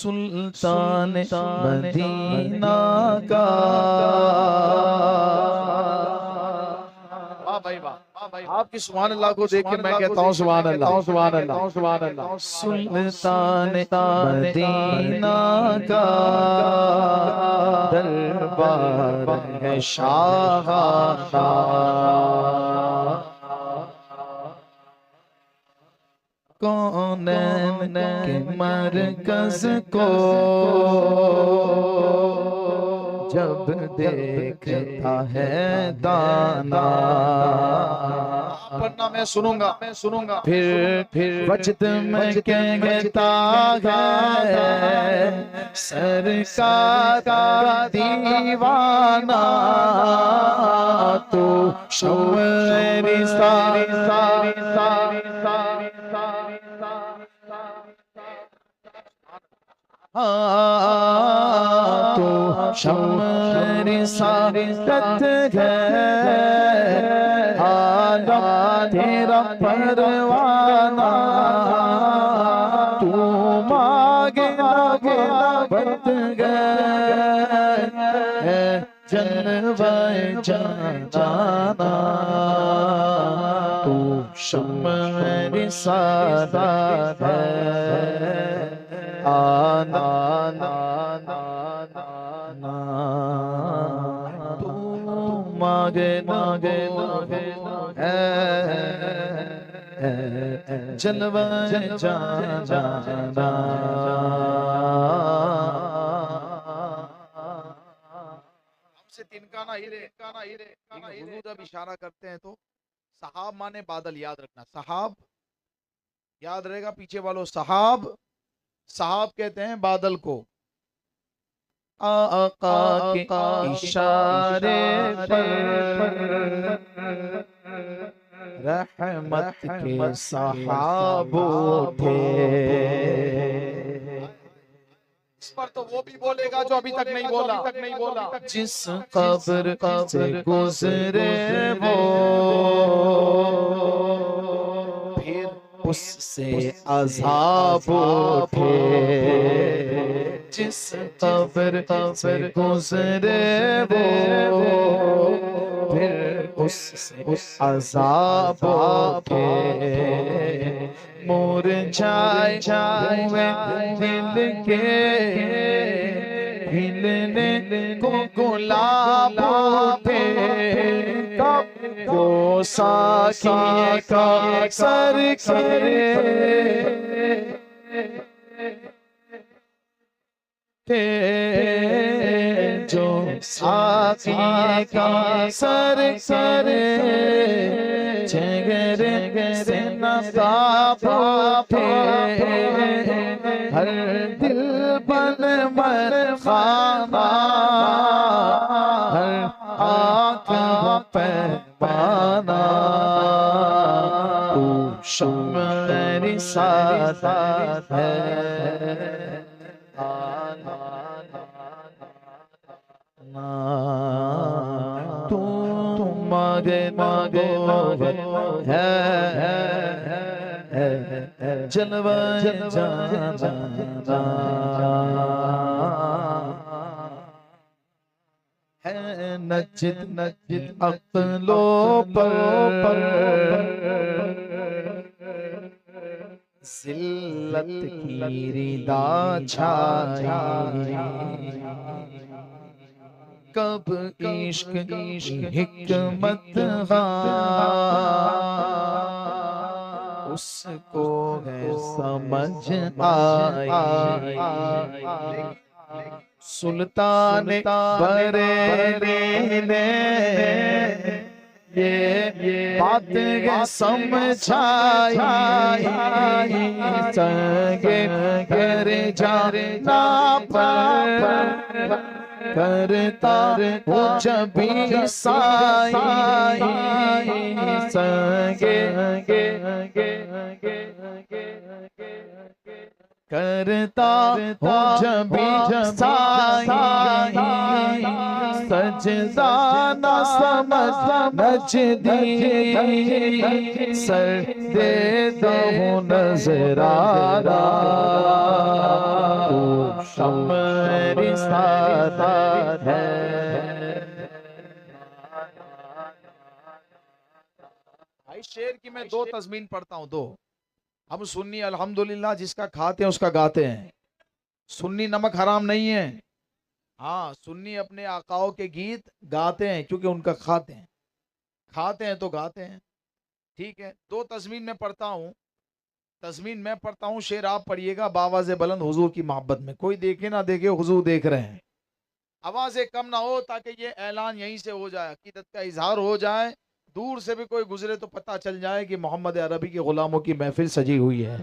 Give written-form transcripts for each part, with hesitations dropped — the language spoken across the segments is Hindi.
सुल्तान मदीना का। वाह भाई वाह, आपकी सुभान अल्लाह को देख के मैं कहता हूँ सुभान अल्लाह, सुभान अल्लाह, सुभान अल्लाह। सुल्तान मदीना का दरबार है शाहाना, कौनैन के मरकज को जब देखता है दाना। पढ़ना मैं सुनूंगा, फिर वजद में कहता है सरकार का दीवाना, तो शौरी सारी सारी सारी सारी तो शमरी सारी सत है आलम तेरा परवाना, तू मांगे लगे बत गए जनवाए जाना, तू शमरी सादा है आना ना ना ना, तू मांगे मांगे जलवा जाना। हमसे तिनका हीरे जब इशारा करते हैं तो सहाब माने बादल, याद रखना सहाब, याद रहेगा पीछे वालों, सहाब कहते हैं बादल को। आका के इशारे पर रहमत के सहाब उठे। इस पर तो वो भी बोलेगा जो अभी तक नहीं बोला। जिस कब्र से गुजरे वो फिर उससे अज़ाब उठे। जिस कब्र से गुजरे वो फिर उससे अज़ाब उठे। मुरझाए हुए दिल के खिलने को गुलाब उठे। वो साकिए का सर करे जो साकिए का सर करे चेहरे से नकाब उठे। हर दिल बन मर खाना, हर आँख पैमाना, तू शम्र सादात है तू मांगे है जलवा जाना है। नजद अक्लों पर ज़िल्लत की रिदा छाई। कब इश्क हिकमत उसको है समझ आई। सुल्तान बरेली ने ये बात समझाई। संगे कर जाना पर करता हूँ जब भी साई। संगे करता हूँ जब भी साई। सजदा न समझ नजदी सर दे दो नजराना। शम्र सादत है। भाई शेर की मैं दो तज़मीन पढ़ता हूँ, दो। हम सुन्नी अल्हम्दुलिल्लाह जिसका खाते हैं उसका गाते हैं। सुन्नी नमक हराम नहीं है। हाँ, सुन्नी अपने आकाओं के गीत गाते हैं क्योंकि उनका खाते हैं, खाते हैं तो गाते हैं। ठीक है, दो तज़मीन में पढ़ता हूँ। तज़मीन मैं पढ़ता हूँ, शेर आप पढ़िएगा बावाज़ बुलंद हुजूर की मोहब्बत में। कोई देखे ना देखे, हुजूर देख रहे हैं। आवाज़ें कम ना हो ताकि ये ऐलान यहीं से हो जाए, अकीदत का इजहार हो जाए। दूर से भी कोई गुजरे तो पता चल जाए कि मोहम्मद अरबी के गुलामों की महफिल सजी हुई है।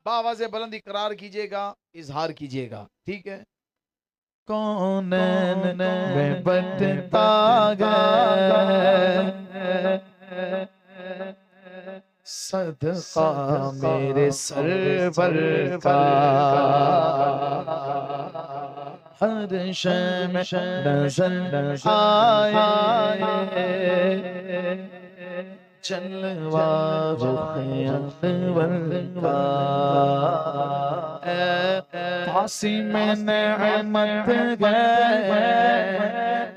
बावाज़ बुलंद इकरार कीजिएगा, इजहार कीजिएगा। ठीक है। कौन में बटता गया सदका मेरे सरवर का, हर शम नजर आए जलवा रुखे अनवर का। फांसी में नेमत है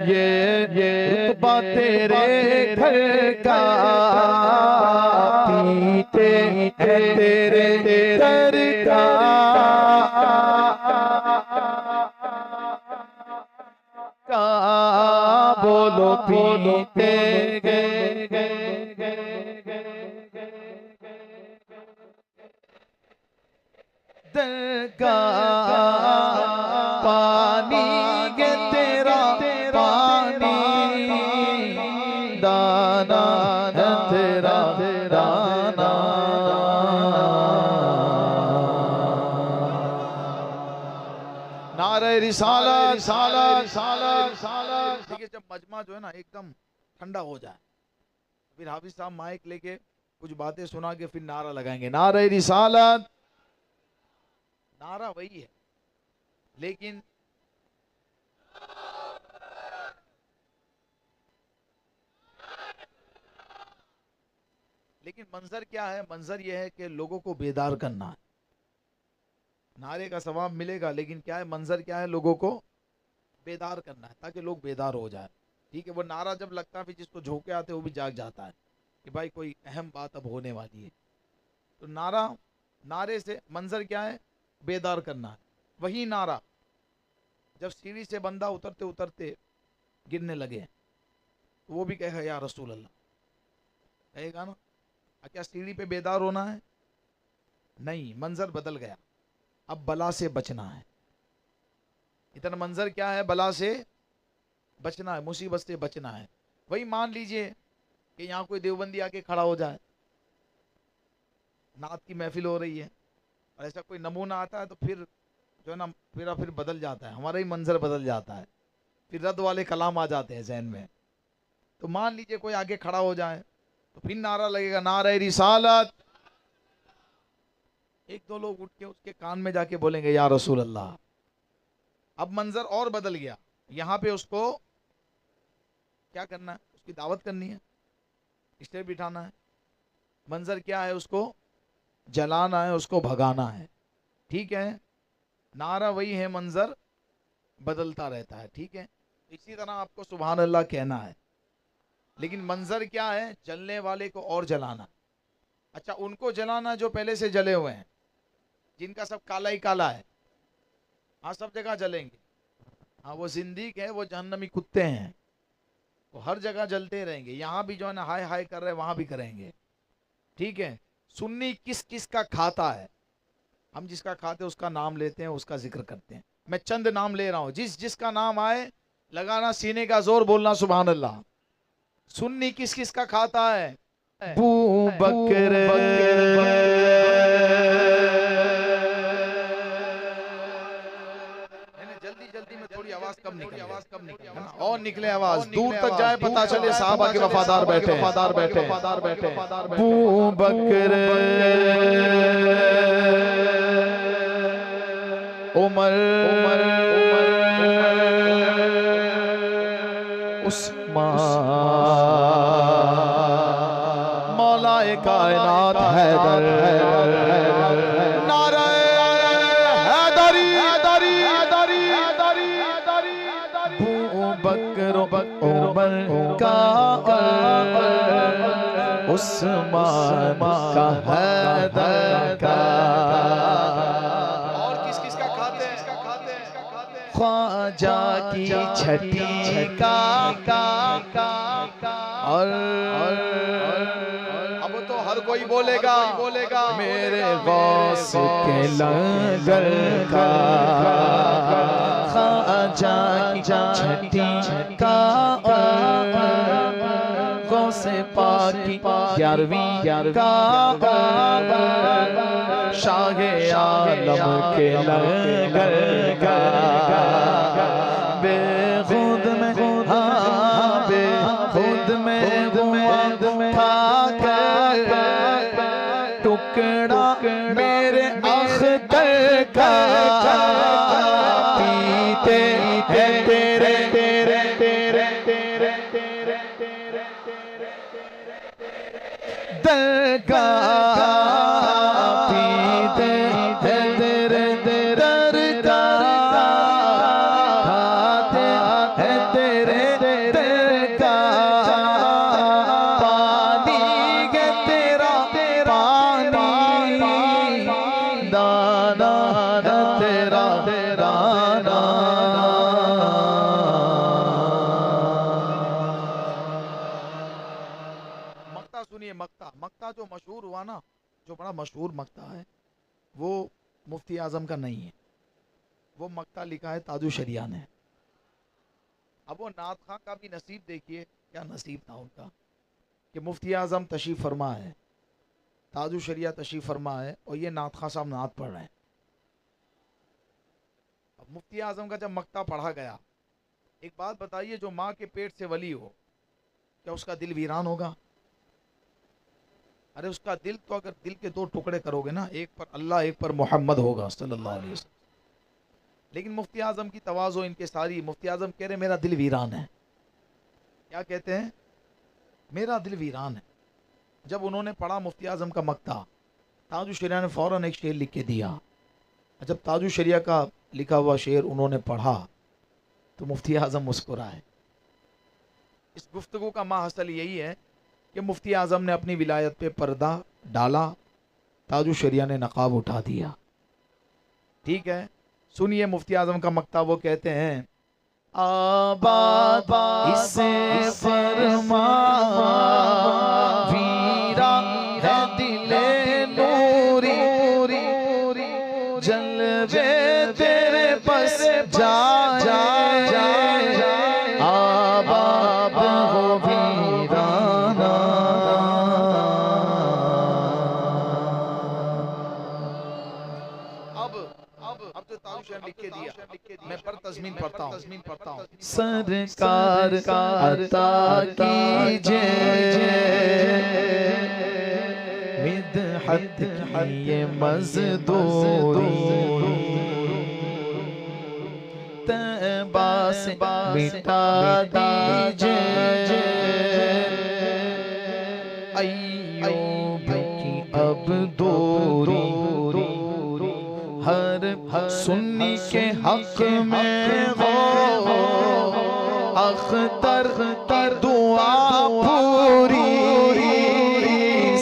ये रुतबा तेरे घर का, पीते है तेरे दर का। बोलो पीते गए दरगा पानी के तेरा पानी दाना तेरा दाना। नारे रिसालत सालत सालत सालत। ठीक है, जब मजमा जो है ना एकदम ठंडा हो जाए, फिर हाफिज साहब माइक लेके कुछ बातें सुना के फिर नारा लगाएंगे, नारे रिसालत। नारा वही है, लेकिन मंजर क्या है? मंजर यह है कि लोगों को बेदार करना है। नारे का सवाब मिलेगा, लेकिन क्या है मंजर, क्या है? लोगों को बेदार करना है ताकि लोग बेदार हो जाए। ठीक है, वो नारा जब लगता है फिर जिसको झोंके आते वो भी जाग जाता है कि भाई कोई अहम बात अब होने वाली है। तो नारे से मंजर क्या है? बेदार करना है। वही नारा जब सीढ़ी से बंदा उतरते उतरते गिरने लगे तो वो भी कहेगा या रसूल अल्लाह, कहेगा ना। क्या सीढ़ी पे बेदार होना है? नहीं, मंजर बदल गया, अब बला से बचना है। इतना मंजर क्या है? बला से बचना है, मुसीबत से बचना है। वही मान लीजिए कि यहाँ कोई देवबंदी आके खड़ा हो जाए, नात की महफिल हो रही है और ऐसा कोई नमूना आता है तो फिर जो है ना फिर बदल जाता है, हमारा ही मंजर बदल जाता है, फिर रद्द वाले कलाम आ जाते हैं जहन में। तो मान लीजिए कोई आगे खड़ा हो जाए तो फिर नारा लगेगा, नारे रिसालत। एक दो लोग उठ के उसके कान में जाके बोलेंगे या रसूल अल्लाह। अब मंजर और बदल गया, यहाँ पे उसको क्या करना है? उसकी दावत करनी है, स्टेज बिठाना है। मंजर क्या है? उसको जलाना है, उसको भगाना है। ठीक है, नारा वही है, मंजर बदलता रहता है। ठीक है, इसी तरह आपको सुभान अल्लाह कहना है, लेकिन मंजर क्या है? जलने वाले को और जलाना। अच्छा, उनको जलाना जो पहले से जले हुए हैं, जिनका सब काला ही काला है। हाँ, सब जगह जलेंगे। हाँ, वो जिंदीक है, वो जहन्नमी कुत्ते हैं, वो हर जगह जलते रहेंगे। यहाँ भी जो है ना हाय हाय कर रहे हैं, वहां भी करेंगे। ठीक है, सुन्नी किस किस का खाता है? हम जिसका खाते उसका नाम लेते हैं, उसका जिक्र करते हैं। मैं चंद नाम ले रहा हूं, जिसका नाम आए लगाना सीने का जोर, बोलना सुभान अल्लाह। सुन्नी किस किस का खाता है? बू बकर जल्दी जल्दी में थोड़ी आवाज कम निकले, है ना? और निकले आवाज दूर तक जाए, पता चले साहबा के वफादार बैठे। बू बकर उमर उस्मान मौलाए कायनात हैदर नारे हैदरी उमर का उस्मान का हैदर का। और किस किस का खाते हैं? ख्वाजा की छठी का और अब तो हर कोई बोलेगा मेरे गौस के लंगर का। ख्वाजा की छठी का और गौस पाक की 11वीं का शाहे आलम के लंगर का। बेखुद में हाँ बेखुद में खाकर टुकड़ा मेरे अख्तर का पीते हैं तेरे दर का। पीते हैं तेरे दर का खाते हैं तेरे दर का। पानी है तेरा पानी दाना तेरा दाना। मक्ता सुनिए, मक्ता जो मशहूर हुआ ना, जो बड़ा मशहूर मक्ता है, वो मुफ्ती आजम का नहीं है। वो मक्ता लिखा है ताजु शरिया ने। अब वो नात खां का भी नसीब देखिए, क्या नसीब था उनका कि मुफ्ती आजम तशरीफ फरमा है, ताजु शरिया तशरीफ फरमा है और ये नात खां साहब नात पढ़ रहे हैं। अब मुफ्ती आजम का जब मक्ता पढ़ा गया, एक बात बताइए, जो माँ के पेट से वली हो, क्या उसका दिल वीरान होगा? अरे उसका दिल तो, अगर दिल के 2 टुकड़े करोगे ना, एक पर अल्लाह एक पर मोहम्मद होगा सल्लल्लाहु अलैहि वसल्लम। लेकिन मुफ्ती आजम की तवाज़ो इनके सारी, मुफ्ती आजम कह रहे मेरा दिल वीरान है। क्या कहते हैं? मेरा दिल वीरान है। जब उन्होंने पढ़ा मुफ्ती आजम का मक्ता, ताजु शरिया ने फौरन एक शेर लिख के दिया। जब ताजु शरिया का लिखा हुआ शेर उन्होंने पढ़ा तो मुफ्ती आजम मुस्कुराए। इस गुफ्तगू का माहसल यही है कि मुफ्ती आजम ने अपनी विलायत पे पर्दा डाला, ताजु शरिया ने नकाब उठा दिया। ठीक है, सुनिए मुफ्ती आजम का मक्ता। वो कहते हैं आबाद इसे फरमा वीरा है दिले नूरी जलवे तेरे बस जाए आबाद हो वीराना। अब जो ताजु शरिया लिख के दिया, मैं पर तज़मीन पढ़ता हूँ। सरकार अता कीजिए मिदहत की ये मज़दूरी तैबा से मिटा दीजिए अय्यूब की अब दूरी। हर सुन्नी के हक में हो अख्तर की दुआ पूरी।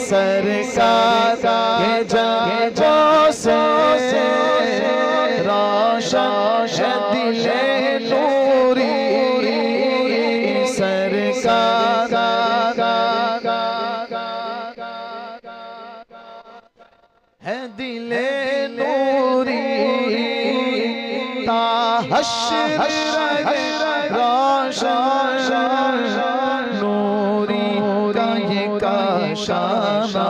सरकार के जज़बों से रोशन है दिले नूरी। सरकार है दिले नूरी ताहश्र रोशन नूरी का ये काशाना।